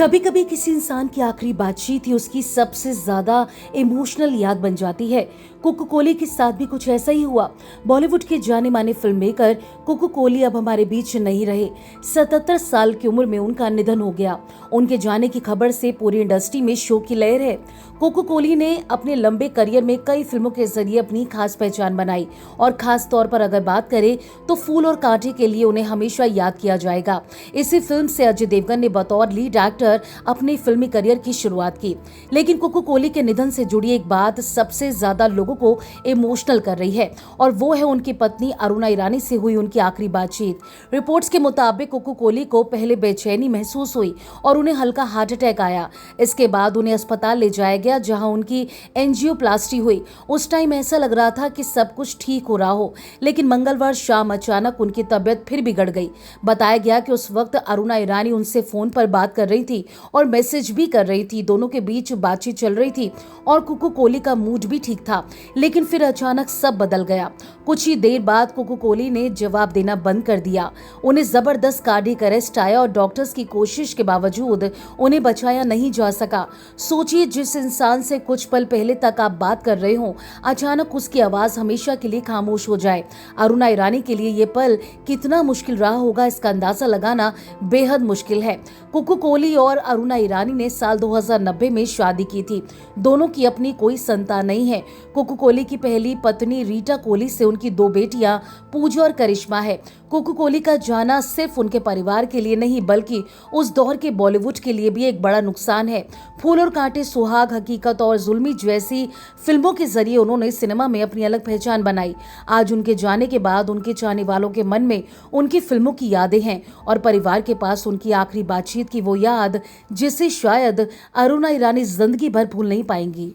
कभी कभी किसी इंसान की आखिरी बातचीत ही उसकी सबसे ज्यादा इमोशनल याद बन जाती है। कोको कोली के साथ भी कुछ ऐसा ही हुआ। बॉलीवुड के जाने माने फिल्म मेकर कोको कोली अब हमारे बीच नहीं रहे। 77 साल की उम्र में उनका निधन हो गया। उनके जाने की खबर से पूरी इंडस्ट्री में शोक की लहर है। कोको कोली ने अपने लंबे करियर में कई फिल्मों के जरिए अपनी खास पहचान बनाई और खास तौर पर अगर बात करें तो फूल और कांटे के लिए उन्हें हमेशा याद किया जाएगा। इसी फिल्म से अजय देवगन ने बतौर लीड एक्टर अपने फिल्मी करियर की शुरुआत की। लेकिन कोको कोली के निधन से जुड़ी एक बात सबसे ज्यादा लोगों को इमोशनल कर रही है और वो है उनकी पत्नी अरुणा ईरानी से हुई उनकी आखिरी बातचीत। रिपोर्ट्स के मुताबिक कोको कोली को पहले बेचैनी महसूस हुई और उन्हें हल्का हार्ट अटैक आया। इसके बाद उन्हें अस्पताल ले जाया गया जहां उनकी एंजियोप्लास्टी हुई। उस टाइम ऐसा लग रहा था कि सब कुछ ठीक हो रहा हो, लेकिन मंगलवार शाम अचानक उनकी तबीयत फिर बिगड़ गई। बताया गया कि उस वक्त अरुणा ईरानी उनसे फोन पर बात कर रही थी और मैसेज भी कर रही थी। दोनों के बीच बातचीत चल रही थी और कोको कोली का मूड भी ठीक था, लेकिन फिर अचानक सब बदल गया। कुछ ही देर बाद कोको कोली ने जवाब देना बंद कर दिया। उन्हें जबरदस्त कार्डियक अरेस्ट आया और डॉक्टर्स की कोशिश के बावजूद उन्हें बचाया नहीं जा सका। सोचिए, जिस इंसान से कुछ पल पहले तक आप बात कर रहे हो, अचानक उसकी आवाज हमेशा के लिए खामोश हो जाए। अरुणा ईरानी के लिए ये पल कितना मुश्किल रहा होगा, इसका अंदाजा लगाना बेहद मुश्किल है। कोको कोली और अरुणा ईरानी ने साल 2090 में शादी की थी। दोनों की अपनी कोई संतान नहीं है। कोको कोली की पहली पत्नी रीटा कोली से उनकी दो बेटियां पूजा और करिश्मा है। कोको कोली का जाना सिर्फ उनके परिवार के लिए नहीं बल्कि उस दौर के बॉलीवुड के लिए भी एक बड़ा नुकसान है। फूल और कांटे, सुहाग, हकीकत और जुल्मी जैसी फिल्मों के जरिए उन्होंने सिनेमा में अपनी अलग पहचान बनाई। आज उनके जाने के बाद उनके चाहने वालों के मन में उनकी फिल्मों की यादें हैं और परिवार के पास उनकी आखिरी बातचीत की वो याद जिसे शायद अरुणा ईरानी जिंदगी भर भूल नहीं पाएंगी।